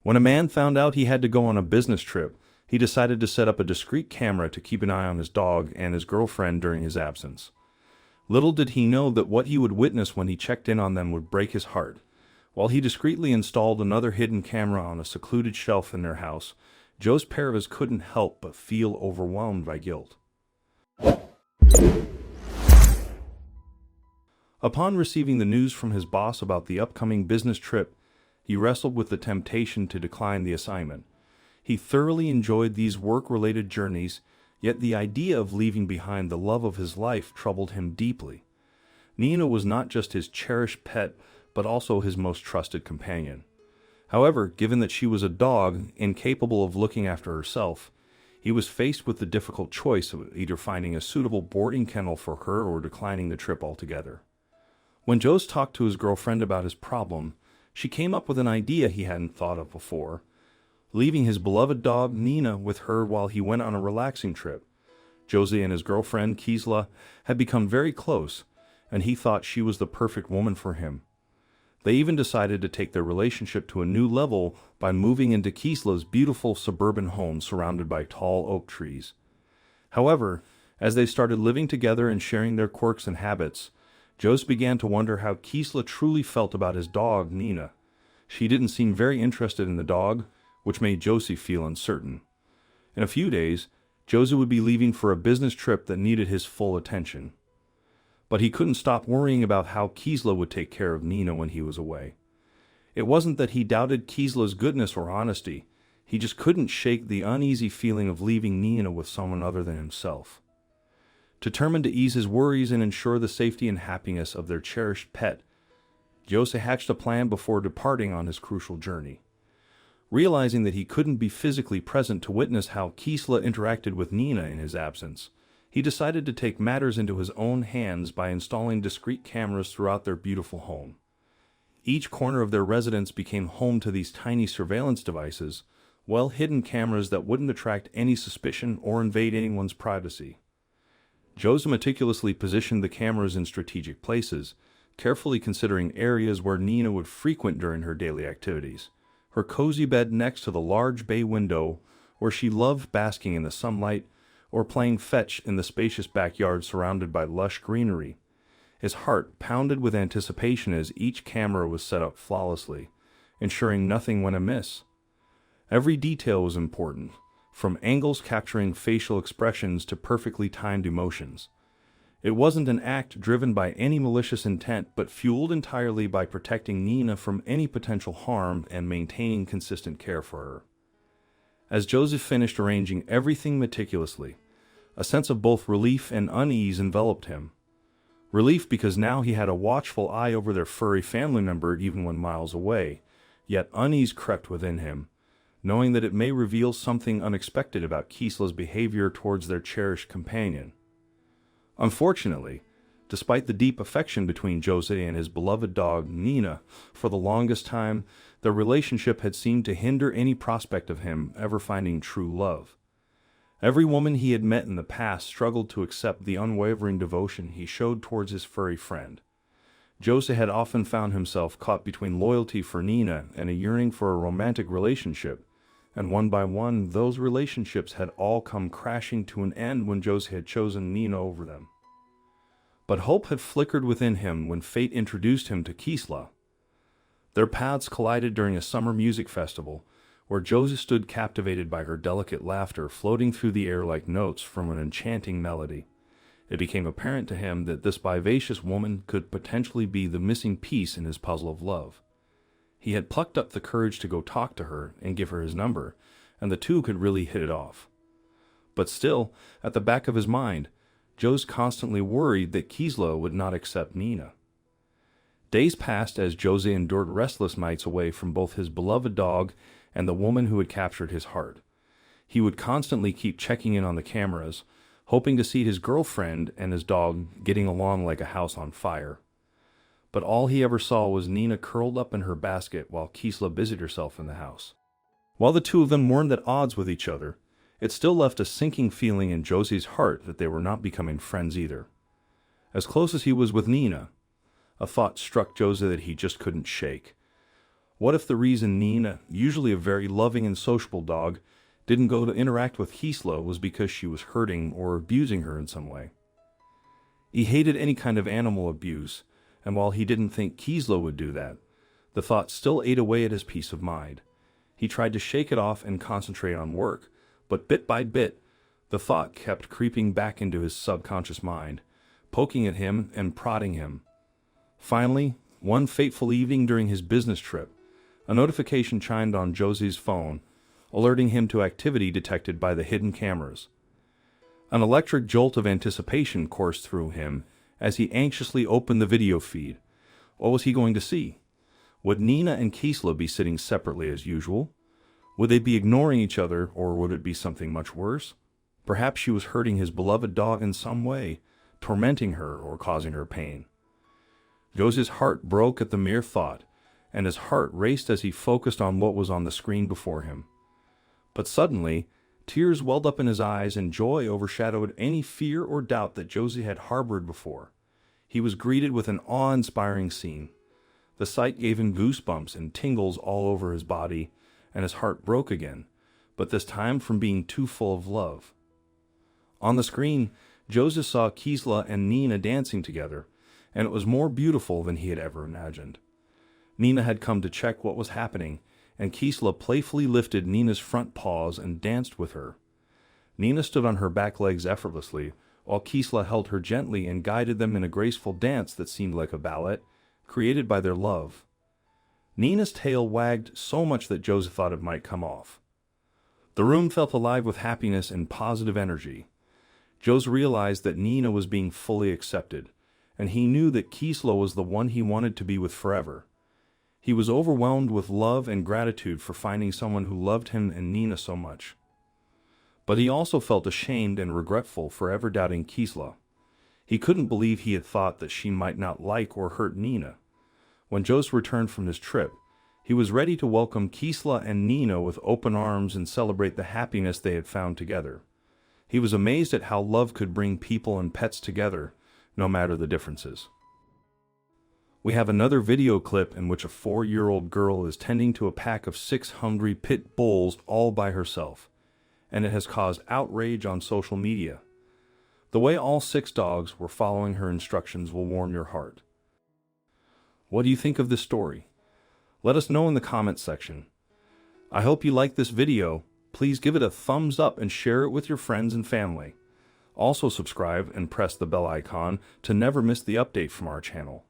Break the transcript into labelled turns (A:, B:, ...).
A: When a man found out he had to go on a business trip, he decided to set up a discreet camera to keep an eye on his dog and his girlfriend during his absence. Little did he know that what he would witness when he checked in on them would break his heart. While he discreetly installed another hidden camera on a secluded shelf in their house, Joe's parents couldn't help but feel overwhelmed by guilt. Upon receiving the news from his boss about the upcoming business trip, he wrestled with the temptation to decline the assignment. He thoroughly enjoyed these work-related journeys, yet the idea of leaving behind the love of his life troubled him deeply. Nina was not just his cherished pet, but also his most trusted companion. However, given that she was a dog, incapable of looking after herself, he was faced with the difficult choice of either finding a suitable boarding kennel for her or declining the trip altogether. When Joe talked to his girlfriend about his problem, she came up with an idea he hadn't thought of before, leaving his beloved dog Nina with her while he went on a relaxing trip. Josie and his girlfriend Kisla had become very close, and he thought she was the perfect woman for him. They even decided to take their relationship to a new level by moving into Kisla's beautiful suburban home surrounded by tall oak trees. However, as they started living together and sharing their quirks and habits, Josie began to wonder how Kisla truly felt about his dog, Nina. She didn't seem very interested in the dog, which made Josie feel uncertain. In a few days, Josie would be leaving for a business trip that needed his full attention. But he couldn't stop worrying about how Kisla would take care of Nina when he was away. It wasn't that he doubted Kisla's goodness or honesty, he just couldn't shake the uneasy feeling of leaving Nina with someone other than himself. Determined to ease his worries and ensure the safety and happiness of their cherished pet, Josie hatched a plan before departing on his crucial journey. Realizing that he couldn't be physically present to witness how Kisla interacted with Nina in his absence, he decided to take matters into his own hands by installing discreet cameras throughout their beautiful home. Each corner of their residence became home to these tiny surveillance devices, well-hidden cameras that wouldn't attract any suspicion or invade anyone's privacy. Josie meticulously positioned the cameras in strategic places, carefully considering areas where Nina would frequent during her daily activities. Her cozy bed next to the large bay window, where she loved basking in the sunlight, or playing fetch in the spacious backyard surrounded by lush greenery. His heart pounded with anticipation as each camera was set up flawlessly, ensuring nothing went amiss. Every detail was important, from angles capturing facial expressions to perfectly timed emotions. It wasn't an act driven by any malicious intent, but fueled entirely by protecting Nina from any potential harm and maintaining consistent care for her. As Joseph finished arranging everything meticulously, a sense of both relief and unease enveloped him. Relief because now he had a watchful eye over their furry family member even when miles away, yet unease crept within him, knowing that it may reveal something unexpected about Kisla's behavior towards their cherished companion. Unfortunately, despite the deep affection between Josie and his beloved dog, Nina, for the longest time, their relationship had seemed to hinder any prospect of him ever finding true love. Every woman he had met in the past struggled to accept the unwavering devotion he showed towards his furry friend. Josie had often found himself caught between loyalty for Nina and a yearning for a romantic relationship, and one by one, those relationships had all come crashing to an end when Josie had chosen Nina over them. But hope had flickered within him when fate introduced him to Kisla. Their paths collided during a summer music festival, where Josie stood captivated by her delicate laughter floating through the air like notes from an enchanting melody. It became apparent to him that this vivacious woman could potentially be the missing piece in his puzzle of love. He had plucked up the courage to go talk to her and give her his number, and the two could really hit it off. But still, at the back of his mind, Joe's constantly worried that Kisla would not accept Nina. Days passed as Josie endured restless nights away from both his beloved dog and the woman who had captured his heart. He would constantly keep checking in on the cameras, hoping to see his girlfriend and his dog getting along like a house on fire. But all he ever saw was Nina curled up in her basket while Kisla busied herself in the house. While the two of them weren't at odds with each other, it still left a sinking feeling in Josie's heart that they were not becoming friends either. As close as he was with Nina, a thought struck Josie that he just couldn't shake. What if the reason Nina, usually a very loving and sociable dog, didn't go to interact with Gisela was because she was hurting or abusing her in some way? He hated any kind of animal abuse, and while he didn't think Gisela would do that, the thought still ate away at his peace of mind. He tried to shake it off and concentrate on work, but bit by bit, the thought kept creeping back into his subconscious mind, poking at him and prodding him. Finally, one fateful evening during his business trip, a notification chimed on Josie's phone, alerting him to activity detected by the hidden cameras. An electric jolt of anticipation coursed through him as he anxiously opened the video feed. What was he going to see? Would Nina and Gisela be sitting separately as usual? Would they be ignoring each other, or would it be something much worse? Perhaps she was hurting his beloved dog in some way, tormenting her or causing her pain. Josie's heart broke at the mere thought, and his heart raced as he focused on what was on the screen before him. But suddenly, tears welled up in his eyes and joy overshadowed any fear or doubt that Josie had harbored before. He was greeted with an awe-inspiring scene. The sight gave him goosebumps and tingles all over his body, and his heart broke again, but this time from being too full of love. On the screen, Joseph saw Gisela and Nina dancing together, and it was more beautiful than he had ever imagined. Nina had come to check what was happening, and Gisela playfully lifted Nina's front paws and danced with her. Nina stood on her back legs effortlessly, while Gisela held her gently and guided them in a graceful dance that seemed like a ballet, created by their love. Nina's tail wagged so much that Joseph thought it might come off. The room felt alive with happiness and positive energy. Joseph realized that Nina was being fully accepted, and he knew that Gisela was the one he wanted to be with forever. He was overwhelmed with love and gratitude for finding someone who loved him and Nina so much. But he also felt ashamed and regretful for ever doubting Gisela. He couldn't believe he had thought that she might not like or hurt Nina. When Joseph returned from his trip, he was ready to welcome Gisela and Nina with open arms and celebrate the happiness they had found together. He was amazed at how love could bring people and pets together, no matter the differences. We have another video clip in which a 4-year-old girl is tending to a pack of 6 hungry pit bulls all by herself, and it has caused outrage on social media. The way all 6 dogs were following her instructions will warm your heart. What do you think of this story? Let us know in the comments section. I hope you like this video. Please give it a thumbs up and share it with your friends and family. Also subscribe and press the bell icon to never miss the update from our channel.